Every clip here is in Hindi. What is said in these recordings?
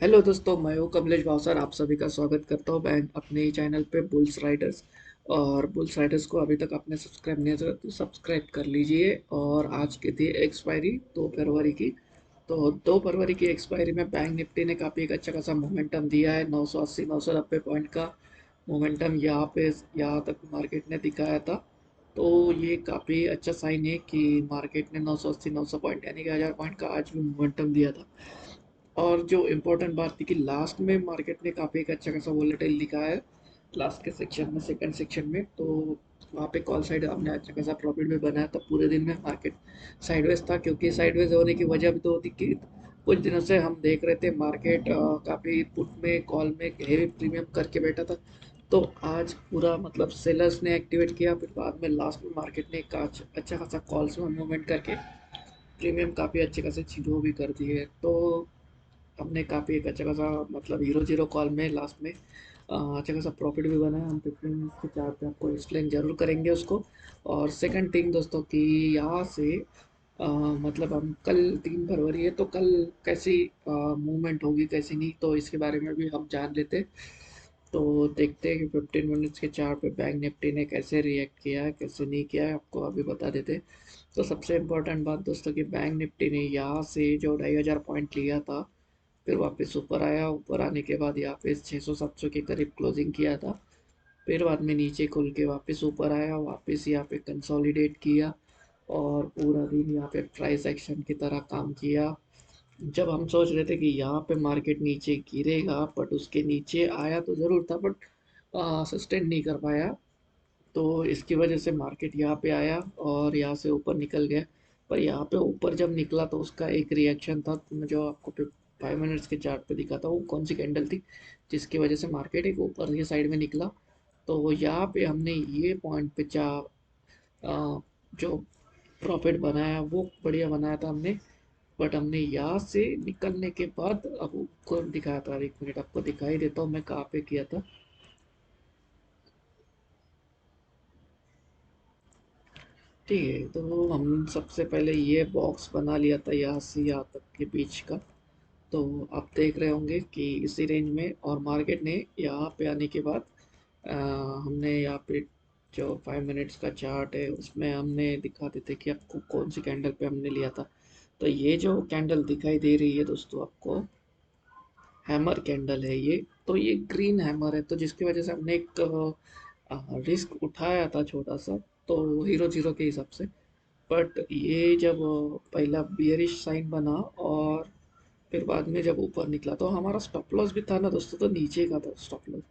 हेलो दोस्तों, मैं हूँ कमलेश भावसर। आप सभी का स्वागत करता हूँ मैं अपने ही चैनल पे बुल्स राइडर्स। और बुल्स राइडर्स को अभी तक आपने सब्सक्राइब नहीं किया तो सब्सक्राइब कर लीजिए। और आज की थी एक्सपायरी 2 फरवरी की। तो 2 फरवरी की एक्सपायरी में बैंक निफ्टी ने काफ़ी एक अच्छा खासा मोमेंटम दिया है। 980 990 पॉइंट का मोमेंटम यहाँ तक मार्केट ने दिखाया था। तो ये काफ़ी अच्छा साइन है कि मार्केट ने 980 900 पॉइंट यानी कि 1000 पॉइंट का आज भी मोमेंटम दिया था। और जो इम्पोर्टेंट बात थी कि लास्ट में मार्केट ने काफ़ी एक अच्छा खासा वोलेटाइल दिखाया है। लास्ट के सेक्शन में, सेकंड सेक्शन में, तो वहाँ पे कॉल साइड हमने अच्छा खासा प्रॉफिट भी बनाया था। पूरे दिन में मार्केट साइडवेज था, क्योंकि साइडवेज होने की वजह भी तो थी कि कुछ दिनों से हम देख रहे थे मार्केट काफ़ी पुट में, कॉल में हेवी प्रीमियम करके बैठा था। तो आज पूरा मतलब सेलर्स ने एक्टिवेट किया, फिर बाद में लास्ट में मार्केट ने एक अच्छा खासा कॉल्स में मूवमेंट करके प्रीमियम काफ़ी अच्छे खासे चीज़ों भी कर दिए। तो हमने काफ़ी एक अच्छा खासा मतलब हीरो जीरो कॉल में लास्ट में अच्छा खासा प्रॉफिट भी बनाया। हम 15 के चार्ट पे आपको एक्सप्लेन जरूर करेंगे उसको। और सेकंड थिंग दोस्तों कि यहाँ से मतलब हम कल 3 फरवरी है, तो कल कैसी मूवमेंट होगी कैसी नहीं, तो इसके बारे में भी हम जान लेते। तो देखते हैं कि 15 मिनट्स के चार्ट पे बैंक निफ्टी ने कैसे रिएक्ट किया है कैसे नहीं किया है, आपको अभी बता देते। तो सबसे इम्पोर्टेंट बात दोस्तों कि बैंक निफ्टी ने यहाँ से जो 2500 पॉइंट लिया था, फिर वापस ऊपर आया। ऊपर आने के बाद यहाँ पे 600 700 के करीब क्लोजिंग किया था। फिर बाद में नीचे खुल के वापस ऊपर आया, वापस यहाँ पे कंसोलिडेट किया और पूरा दिन यहाँ पे प्राइस एक्शन की तरह काम किया। जब हम सोच रहे थे कि यहाँ पे मार्केट नीचे गिरेगा, बट उसके नीचे आया तो ज़रूर था, बट सस्टेन नहीं कर पाया। तो इसकी वजह से मार्केट यहाँ पे आया और यहाँ से ऊपर निकल गया। पर यहाँ पे ऊपर जब निकला तो उसका एक रिएक्शन था जो आपको 5 मिनट्स के चार्ट पे दिखा था। वो कौन सी कैंडल थी जिसकी वजह से मार्केट एक ऊपर की साइड में निकला। तो यहाँ पे हमने ये पॉइंट पे जो प्रॉफिट बनाया वो बढ़िया बनाया था हमने। बट हमने यहाँ से निकलने के बाद अब आपको दिखाया था, 1 मिनट आपको दिखाई देता हूँ मैं कहाँ पे किया था। ठीक है, तो हम सबसे पहले ये बॉक्स बना लिया था यहाँ से यहाँ तक के बीच का। तो आप देख रहे होंगे कि इसी रेंज में, और मार्केट ने यहाँ पे आने के बाद हमने यहाँ पे जो 5 मिनट्स का चार्ट है उसमें हमने दिखा देते कि आपको कौन सी कैंडल पे हमने लिया था। तो ये जो कैंडल दिखाई दे रही है दोस्तों आपको, हैमर कैंडल है ये। तो ये ग्रीन हैमर है, तो जिसकी वजह से हमने एक रिस्क उठाया था छोटा सा, तो हीरो जीरो के हिसाब से। बट ये जब पहला बियरिश साइन बना और फिर बाद में जब ऊपर निकला, तो हमारा स्टॉप लॉस भी था ना दोस्तों, तो नीचे का था स्टॉप लॉस।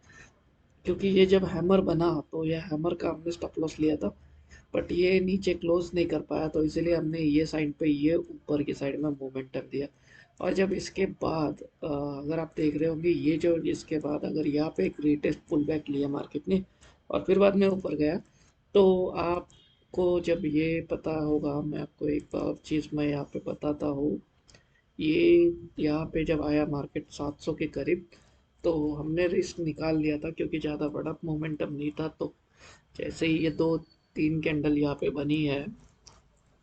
क्योंकि ये जब हैमर बना तो ये हैमर का हमने स्टॉप लॉस लिया था। बट ये नीचे क्लोज नहीं कर पाया, तो इसीलिए हमने ये साइड पे ये ऊपर की साइड में मोमेंटम दिया। और जब इसके बाद अगर आप देख रहे होंगे, ये जो इसके बाद अगर यहाँ पे एक लेटेस्ट पुल बैक लिया मार्केट ने और फिर बाद में ऊपर गया, तो आपको जब ये पता होगा, मैं आपको एक और चीज़ मैं यहाँ पे बताता हूँ। ये यहाँ पे जब आया मार्केट 700 के करीब, तो हमने रिस्क निकाल लिया था क्योंकि ज़्यादा बड़ा मोमेंटम नहीं था। तो जैसे ही ये दो तीन कैंडल यहाँ पे बनी है,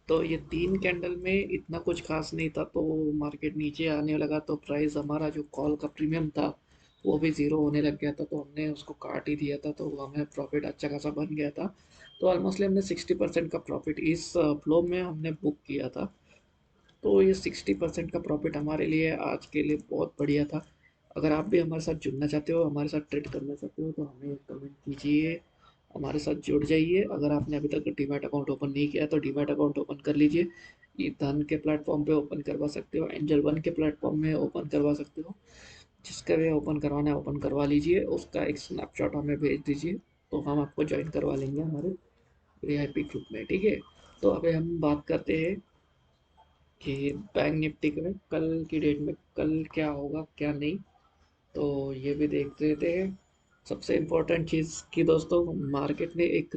तो ये तीन कैंडल में इतना कुछ खास नहीं था, तो मार्केट नीचे आने लगा तो प्राइस हमारा जो कॉल का प्रीमियम था वो भी ज़ीरो होने लग गया था। तो हमने उसको काट ही दिया था, तो हमें प्रॉफिट अच्छा खासा बन गया था। तो ऑलमोस्टली हमने 60% का प्रॉफिट इस फ्लो में हमने बुक किया था। तो ये 60% का प्रॉफिट हमारे लिए आज के लिए बहुत बढ़िया था। अगर आप भी हमारे साथ जुड़ना चाहते हो, हमारे साथ ट्रेड करना चाहते हो, तो हमें कमेंट कीजिए, हमारे साथ जुड़ जाइए। अगर आपने अभी तक डीमैट अकाउंट ओपन नहीं किया तो डीमैट अकाउंट ओपन कर लीजिए। ये धन के प्लेटफॉर्म पे ओपन करवा सकते हो, एंजल वन के प्लेटफॉर्म में ओपन करवा सकते हो। जिसका भी ओपन करवाना है ओपन करवा लीजिए, उसका एक स्नैपशॉट हमें भेज दीजिए, तो हम आपको ज्वाइन करवा लेंगे हमारे वीआईपी ग्रुप में। ठीक है, तो अभी हम बात करते हैं कि बैंक निफ्टी में कल की डेट में कल क्या होगा क्या नहीं, तो ये भी देख लेते हैं। सबसे इम्पोर्टेंट चीज़ कि दोस्तों मार्केट ने एक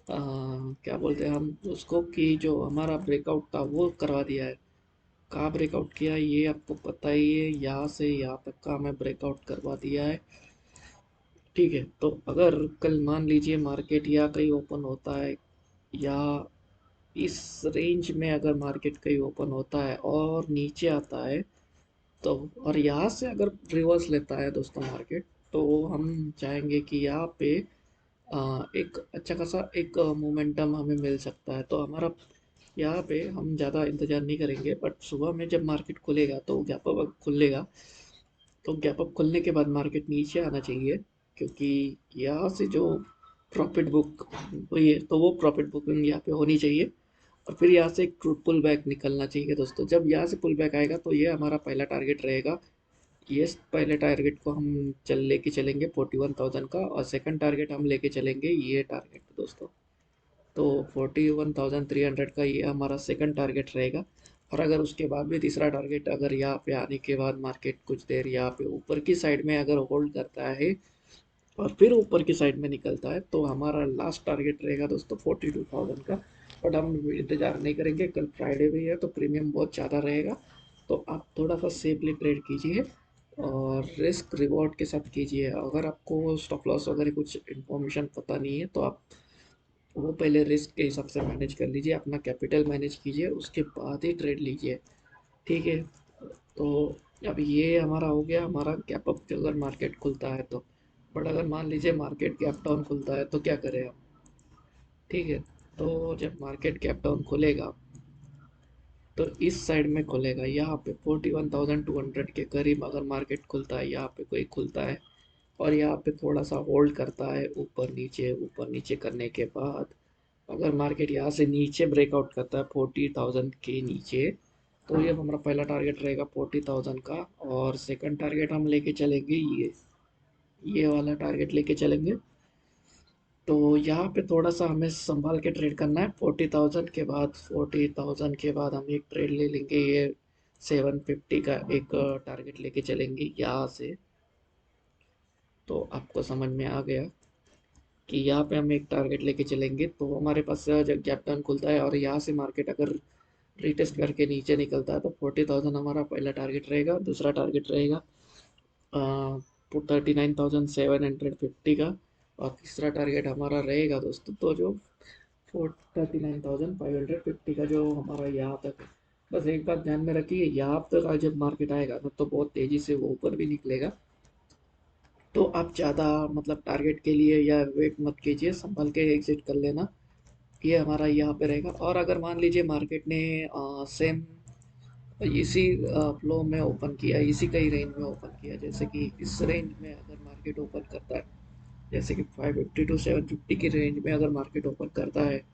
क्या बोलते हैं हम उसको, कि जो हमारा ब्रेकआउट था वो करवा दिया है। कहाँ ब्रेकआउट किया ये आपको पता ही है, यहाँ से यहाँ तक का हमें ब्रेकआउट करवा दिया है। ठीक है, तो अगर कल मान लीजिए मार्केट या कहीं ओपन होता है, या इस रेंज में अगर मार्केट कहीं ओपन होता है और नीचे आता है, तो और यहाँ से अगर रिवर्स लेता है दोस्तों मार्केट, तो हम चाहेंगे कि यहाँ पे एक अच्छा खासा एक मोमेंटम हमें मिल सकता है। तो हमारा यहाँ पे हम ज़्यादा इंतज़ार नहीं करेंगे, बट सुबह में जब मार्केट खुलेगा तो गैप अप खुलेगा, तो गैप अप खुलने के बाद मार्केट नीचे आना चाहिए, क्योंकि यहाँ से जो प्रॉफिट बुक हुई है तो वो प्रॉफिट बुकिंग यहाँ पे होनी चाहिए। और फिर यहाँ से एक पुल बैक निकलना चाहिए दोस्तों। जब यहाँ से पुल बैक आएगा तो ये हमारा पहला टारगेट रहेगा। ये पहले टारगेट को हम लेके चलेंगे 41,000 का, और सेकंड टारगेट हम लेके चलेंगे ये टारगेट दोस्तों। तो 41,300 का ये हमारा सेकंड टारगेट रहेगा। और अगर उसके बाद भी तीसरा टारगेट, अगर यहाँ पे आने के बाद मार्केट कुछ देर यहाँ पे ऊपर की साइड में अगर होल्ड करता है और फिर ऊपर की साइड में निकलता है, तो हमारा लास्ट टारगेट रहेगा दोस्तों 42,000 का। बट हम इंतज़ार नहीं करेंगे, कल फ्राइडे भी है तो प्रीमियम बहुत ज़्यादा रहेगा। तो आप थोड़ा सा सेफली ट्रेड कीजिए और रिस्क रिवॉर्ड के साथ कीजिए। अगर आपको स्टॉप लॉस वगैरह कुछ इन्फॉर्मेशन पता नहीं है, तो आप वो पहले रिस्क के हिसाब से मैनेज कर लीजिए, अपना कैपिटल मैनेज कीजिए, उसके बाद ही ट्रेड लीजिए। ठीक है। तो अब ये हमारा हो गया, हमारा गैप अप अगर मार्केट खुलता है तो। बट अगर मान लीजिए मार्केट गैप डाउन खुलता है तो क्या करें हम? ठीक है। तो जब मार्केट गैप डाउन खुलेगा तो इस साइड में खुलेगा, यहाँ पे 41,200 के करीब अगर मार्केट खुलता है, यहाँ पे कोई खुलता है और यहाँ पे थोड़ा सा होल्ड करता है ऊपर नीचे करने के बाद, अगर मार्केट यहाँ से नीचे ब्रेकआउट करता है 40,000 के नीचे, तो ये हमारा पहला टारगेट रहेगा 40,000 का। और सेकंड टारगेट हम लेके चलेंगे ये वाला टारगेट लेके चलेंगे। तो यहाँ पे थोड़ा सा हमें संभाल के ट्रेड करना है। 40,000 के बाद हम एक ट्रेड ले लेंगे, ये 750 का एक टारगेट लेके चलेंगे यहाँ से। तो आपको समझ में आ गया कि यहाँ पे हम एक टारगेट लेके चलेंगे, तो हमारे पास जब गैप डाउन खुलता है और यहाँ से मार्केट अगर रीटेस्ट करके नीचे निकलता है, तो 40,000 हमारा पहला टारगेट रहेगा। दूसरा टारगेट रहेगा 39,750 का। और तीसरा टारगेट हमारा रहेगा दोस्तों, तो जो 39,550 का जो हमारा यहाँ तक है। बस एक बात ध्यान में रखिए, यहाँ तक आज जब मार्केट आएगा ना तो बहुत तेज़ी से वो ऊपर भी निकलेगा। तो आप ज़्यादा मतलब टारगेट के लिए या वेट मत कीजिए, संभल के एग्जिट कर लेना। ये हमारा यहाँ पे रहेगा। और अगर मान लीजिए मार्केट ने सेम इसी फ्लो में ओपन किया, इसी का ही रेंज में ओपन किया, जैसे कि इस रेंज में अगर मार्केट ओपन करता है, जैसे कि 550 टू 750 की रेंज में अगर मार्केट ओपन करता है,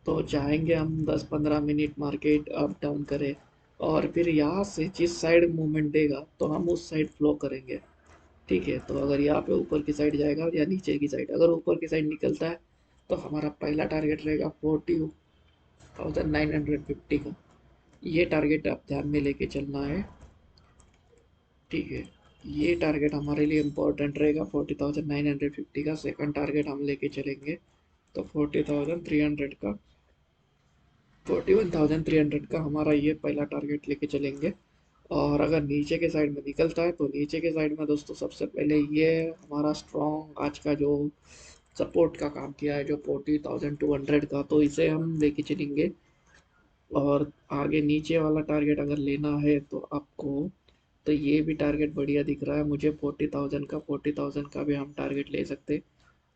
तो चाहेंगे हम 10-15 मिनट मार्केट अप डाउन करे, और फिर यहाँ से जिस साइड मूवमेंट देगा तो हम उस साइड फ्लो करेंगे। ठीक है। तो अगर यहाँ पे ऊपर की साइड जाएगा या नीचे की साइड, अगर ऊपर की साइड निकलता है तो हमारा पहला टारगेट रहेगा 40,950 का। ये टारगेट आप ध्यान में लेके चलना है। ठीक है। ये टारगेट हमारे लिए इम्पोर्टेंट रहेगा 40,950 का। सेकंड टारगेट हम लेके चलेंगे तो 40,300 का। 41,300 का हमारा ये पहला टारगेट लेके चलेंगे। और अगर नीचे के साइड में निकलता है, तो नीचे के साइड में दोस्तों सबसे पहले ये हमारा स्ट्रॉन्ग आज का जो सपोर्ट का काम किया है, जो 40,200 का, तो इसे हम लेके चलेंगे। और आगे नीचे वाला टारगेट अगर लेना है तो आपको, तो ये भी टारगेट बढ़िया दिख रहा है मुझे 40,000 का। 40,000 का भी हम टारगेट ले सकते हैं,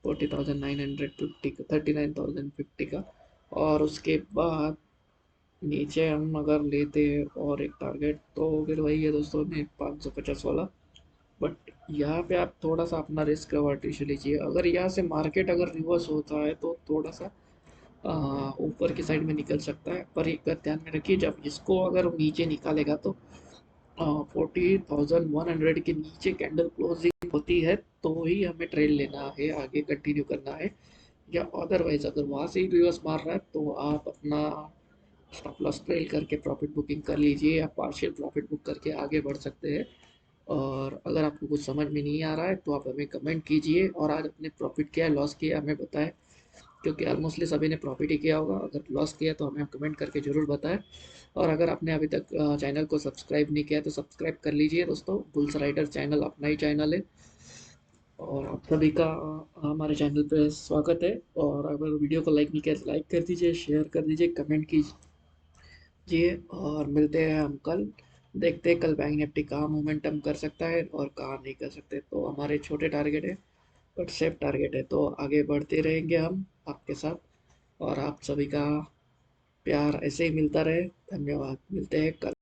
40,950 का, 39,050 का। और उसके बाद नीचे हम अगर लेते हैं और एक टारगेट, तो फिर वही है दोस्तों ने 550 वाला। बट यहाँ पे आप थोड़ा सा अपना रिस्क रेवॉर्ड लीजिए। अगर यहाँ से मार्केट अगर रिवर्स होता है तो थोड़ा सा ऊपर की साइड में निकल सकता है, पर एक बात ध्यान में रखिए, जब इसको अगर नीचे निकालेगा तो 40,100 के नीचे कैंडल क्लोजिंग होती है तो ही हमें ट्रेड लेना है, आगे कंटिन्यू करना है। या अदरवाइज अगर वहाँ से ही रिवर्स मार रहा है तो आप अपना स्टॉप लॉस ट्रेल करके प्रॉफिट बुकिंग कर लीजिए, या पार्शियल प्रॉफिट बुक करके आगे बढ़ सकते हैं। और अगर आपको कुछ समझ में नहीं आ रहा है तो आप हमें कमेंट कीजिए, और आज आपने प्रॉफिट किया है लॉस किया हमें बताएं, क्योंकि ऑलमोस्टली सभी ने प्रॉफिट ही किया होगा। अगर लॉस किया तो हमें कमेंट करके ज़रूर बताएं। और अगर आपने अभी तक चैनल को सब्सक्राइब नहीं किया है तो सब्सक्राइब कर लीजिए दोस्तों। बुल्स राइडर चैनल अपना ही चैनल है, और आप सभी का हमारे चैनल पे स्वागत है। और अगर वीडियो को लाइक नहीं किया तो लाइक कर दीजिए, शेयर कर दीजिए, कमेंट कीजिए। और मिलते हैं हम कल देखते हैं कल बैंक निफ्टी कहाँ मोमेंटम कर सकता है और कहाँ नहीं कर सकते। तो हमारे छोटे टारगेट है बट सेफ टारगेट है, तो आगे बढ़ते रहेंगे हम आपके साथ। और आप सभी का प्यार ऐसे ही मिलता रहे। धन्यवाद, मिलते हैं कल।